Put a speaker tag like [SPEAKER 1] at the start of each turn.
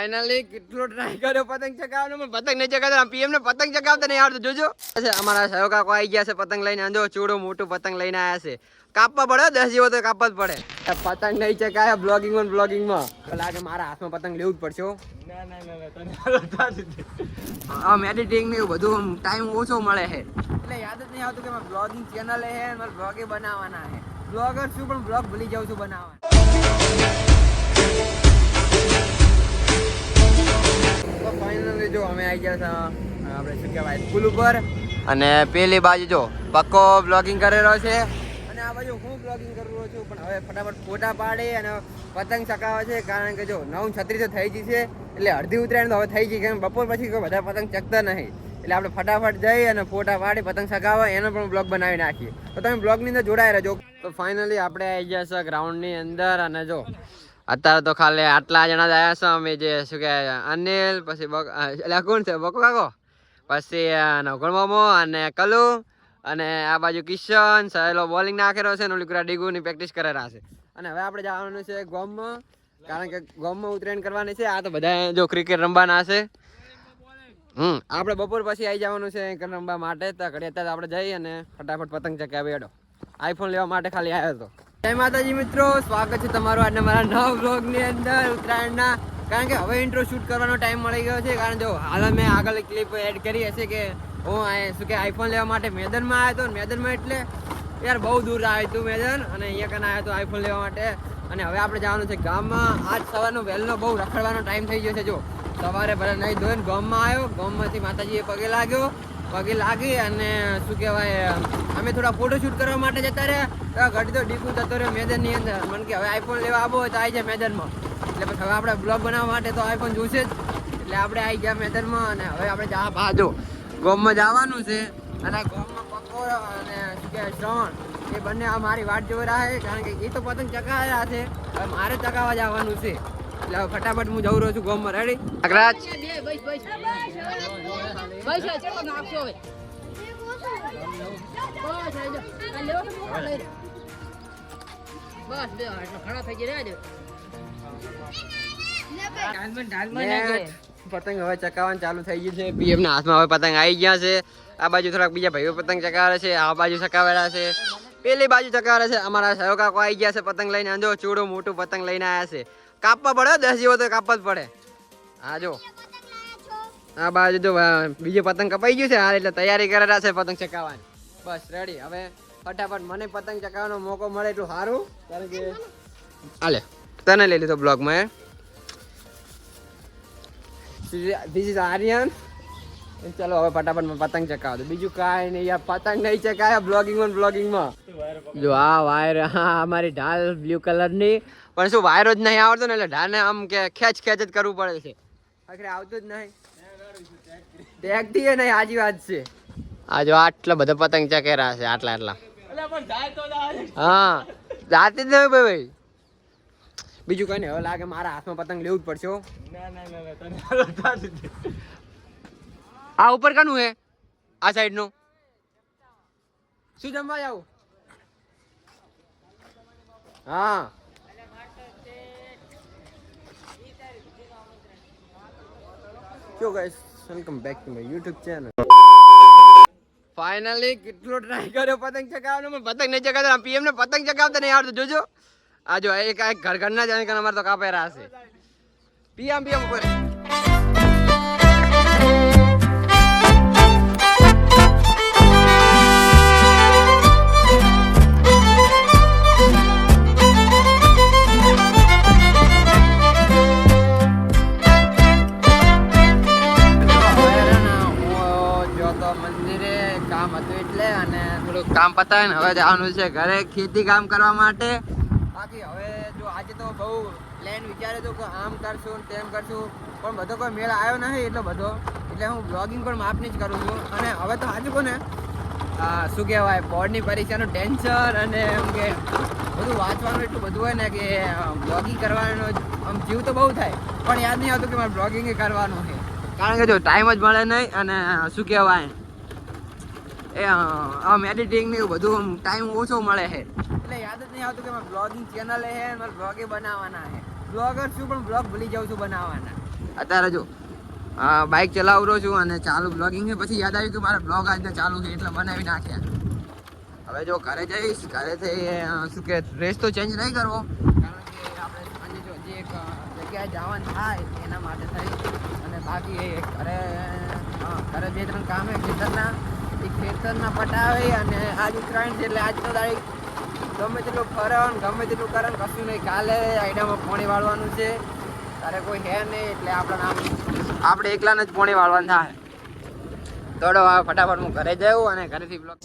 [SPEAKER 1] Finally કેટલો try કર્યો પતંગ ચગાવવાનો પણ પતંગ નહીં ચગાવતો. પીએમ ને પતંગ ચગાવતા નહીં આવડતું. જોજો અમારા સહયો કાકો આવી ગયા છે પતંગ લઈને. જો ચૂડું મોટું પતંગ લઈને આવ્યા છે. કાપવા પડે 10 જેવો તો કાપવા જ પડે. પતંગ નહીં ચગાવ્યા બ્લોગિંગમાં લાગે મારા હાથમાં પતંગ લેવું જ પડશે. આમ એડિટિંગ ને એવું બધું ટાઈમ ઓછો મળે છે એટલે યાદ જ નહીં આવતું કે મારે બ્લોગિંગ ચેનલ છે મારે બ્લોગે બનાવવાના છે. બ્લોગર છું પણ બ્લોગ ભૂલી જાઉં છું બનાવવા. ફાઇનલી જો અમે આવી ગયા હતા આપણે શું કહેવાય પુલ ઉપર અને પેલી બાજુ જો પક્કો બ્લોગિંગ કરેલો છે અને આ બાજુ હું બ્લોગિંગ કરી રહ્યો છું. પણ હવે ફટાફટ ફોટા પાડે અને પતંગ ચગાવે છે કારણ કે જો 9:36 થઈ ગઈ છે એટલે અડધી ઉતરાયણ તો હવે થઈ ગઈ કેમ બપોર પછી કોઈ બધા પતંગ ચગતા નહીં એટલે આપણે ફટાફટ જઈ અને ફોટા પાડી પતંગ ચગાવવા એનો પણ બ્લોગ બનાવી નાખીએ. તો તમે બ્લોગની અંદર જોડાઈ રહેજો. તો ફાઇનલી આપણે આવી ગયા છે ગ્રાઉન્ડની અંદર અને જો અત્યારે તો ખાલી આટલા જણા જ આવ્યા છે. અમે જે શું કે અનિલ પછી એટલે કોણ છે બકો કાકો પછી નવગણ મોમો અને કલુ અને આ બાજુ કિશન સહેલો બોલિંગ નાખેલો છે ને ઓલી ડીગુની પ્રેક્ટિસ કરેલા છે. અને હવે આપણે જવાનું છે ગોમમાં કારણ કે ગોમમાં ઉતરાયણ કરવાની છે. આ તો બધા જો ક્રિકેટ રમવાના છે. આપણે બપોર પછી આવી જવાનું છે રમવા માટે. તો ઘડી અત્યારે આપણે જઈ અને ફટાફટ પતંગ ચગાવી હેડો. આઈફોન લેવા માટે ખાલી આવ્યો હતો. જય માતાજી મિત્રો, સ્વાગત છે તમારું આજના મારા નવા બ્લોગની અંદર ઉત્તરાયણના. કારણ કે હવે ઇન્ટ્રો શૂટ કરવાનો ટાઈમ મળી ગયો છે કારણ જો હાલ મેં આગળ ક્લિપ એડ કરી હશે કે હું શું કે આઈફોન લેવા માટે મેદાનમાં આવ્યો હતો. મેદાનમાં એટલે યાર બહુ દૂર આવ્યું હતું મેદાન અને અહીંયા કને આવ્યો હતો આઈફોન લેવા માટે. અને હવે આપણે જવાનું છે ગામમાં. આજ સવારનો વહેલો બહુ રખડવાનો ટાઈમ થઈ ગયો છે. જો સવારે ભલે નહીં ધોઈને ગામમાં આવ્યો. ગામમાંથી માતાજીએ પગે લાગી અને શું કહેવાય અમે થોડા ફોટોશૂટ કરવા માટે જતા રહ્યા. ઘડી તો ડીકુ જતો રહ્યો મેદાનની અંદર. મને કે હવે આઈફોન લેવા આવો હોય તો આવી જાય મેદાનમાં. એટલે પછી હવે આપણે બ્લોગ બનાવવા માટે તો આઈફોન જોઈશે જ. એટલે આપણે આવી ગયા મેદાનમાં અને હવે આપણે બાજુ ગામમાં જવાનું છે. અને ગામમાં પક્કો અને શું કહેવાય શ્રવણ એ બંને આ મારી વાટ જોઈ રહ્યા છે કારણ કે એ તો પતંગ ચગાવ્યા છે. હવે મારે ચગાવવા જવાનું છે એટલે હવે ફટાફટ હું જઉં રહ્યો છું ગામમાં. રેડી અગરાજ પતંગ હવે ચકાવવાનું ચાલુ થઈ ગયું છે. પીએમ ના હાથમાં હવે પતંગ આવી ગયા છે. આ બાજુ થોડાક બીજા ભાઈઓ પતંગ ચકાવે છે. આ બાજુ ચકાવેલા છે. પેલી બાજુ ચકાવે છે. અમારા સહયો કાકો આવી ગયા છે પતંગ લઈને. જો ચૂડું મોટું પતંગ લઈને આવ્યા છે. કાપવા પડે 10 જેવો તો કાપવા જ પડે. હા જો આ બાજુ જો બીજો પતંગ કપાઈ ગયું છે હાલ એટલે તૈયારી કરેલા છે પતંગ ચકાવવાની. બસ રેડી. હવે ફટાફટ મને પતંગ ચકાવવાનો મોકો મળે એટલું સારું કારણ કે હાલે તને લઈ લીધો બ્લોગમાં. This is Aryan. ચલો હવે ફટાફટ પતંગ ચકાવ દો. બીજું કાંઈ નહીં યાર પતંગ નહીં ચકાયા બ્લોગિંગમાં. જો આ વાયર હા અમારી ઢાલ બ્લુ કલરની પણ શું વાયરો જ નહીં આવડતો ને એટલે ઢાલને આમ કે ખેંચ જ કરવું પડે છે. આખરે આવતું જ નહીં ટેગથી એ નહીં. આજી વાત છે. આ જો આટલા બધા પતંગ ચકેરા છે આટલા હા જાતે જ નહીં ભાઈ. બીજું કઈ નહીં. હવે લાગે મારા હાથમાં પતંગ લેવું જ પડશે. આ ઉપર કનું હે આ સાઈડ નું શું જમવા જાવ? હા શું guys welcome back to my YouTube channel. Finally કેટલો ટ્રાય કર્યો પતંગ ચગાવવાનો પણ પતંગ નહીં ચગાવતો. પીએમ ને પતંગ ચગાવતા નહીં આવડતું. જોજો આ જો એક ઘરના જાણે કે અમારે તો કાપેરા હશે. પીએમ ઉપર કામ પતાવે ને હવે જવાનું છે ઘરે ખેતી કામ કરવા માટે. બાકી હવે જો આજે તો બહુ પ્લાન વિચારે તો કે આમ કરશું તેમ કરશું પણ બધો કોઈ મેળ આવ્યો નથી એટલો બધો એટલે હું બ્લોગિંગ પણ માપની જ કરું છું. અને હવે તો આજે કોને શું કહેવાય બોર્ડની પરીક્ષાનું ટેન્શન અને એમ કે બધું વાંચવાનું એટલું બધું હોય ને કે બ્લોગિંગ કરવાનો આમ જીવ તો બહુ થાય પણ યાદ નહીં આવતું કે મારે બ્લોગિંગ કરવાનું છે કારણ કે જો ટાઈમ જ મળે નહીં અને શું કહેવાય એ આમ એડિટિંગ ને એવું બધું ટાઈમ ઓછો મળે છે એટલે યાદ જ નહીં આવતું કે મારે બ્લોગિંગ ચેનલ છે મારે બ્લોગે બનાવવાના છે. બ્લોગર છું પણ બ્લોગ ભૂલી જાઉં છું બનાવવાના. અત્યારે જો બાઇક ચલાવું રહ્યો છું અને ચાલુ બ્લોગિંગ છે. પછી યાદ આવ્યું કે મારા બ્લોગ આજને ચાલુ છે એટલે બનાવી નાખ્યા. હવે જો ઘરે જઈશ, ઘરેથી શું કે ડ્રેસ તો ચેન્જ નહીં કરવો, કારણ કે આપણે સાંજે જો જે એક જગ્યાએ જવાનું થાય એના માટે થઈ. અને બાકી ઘરે ઘરે 2-3 કામ છે ખેતરના પટાવે. અને આજ ઉત્તરાયણ છે એટલે આજનો તારીખ ગમે તેટલું ફરણ ગમે તેટલું કરણ કશું નહીં. કાલે આઈડામાં પાણી વાળવાનું છે, તારે કોઈ હે નહીં એટલે આપણે એકલાને જ પાણી વાળવાનું થાય. દોડો ફટાફટ હું ઘરે જાઉં અને ઘરેથી બ્લોગ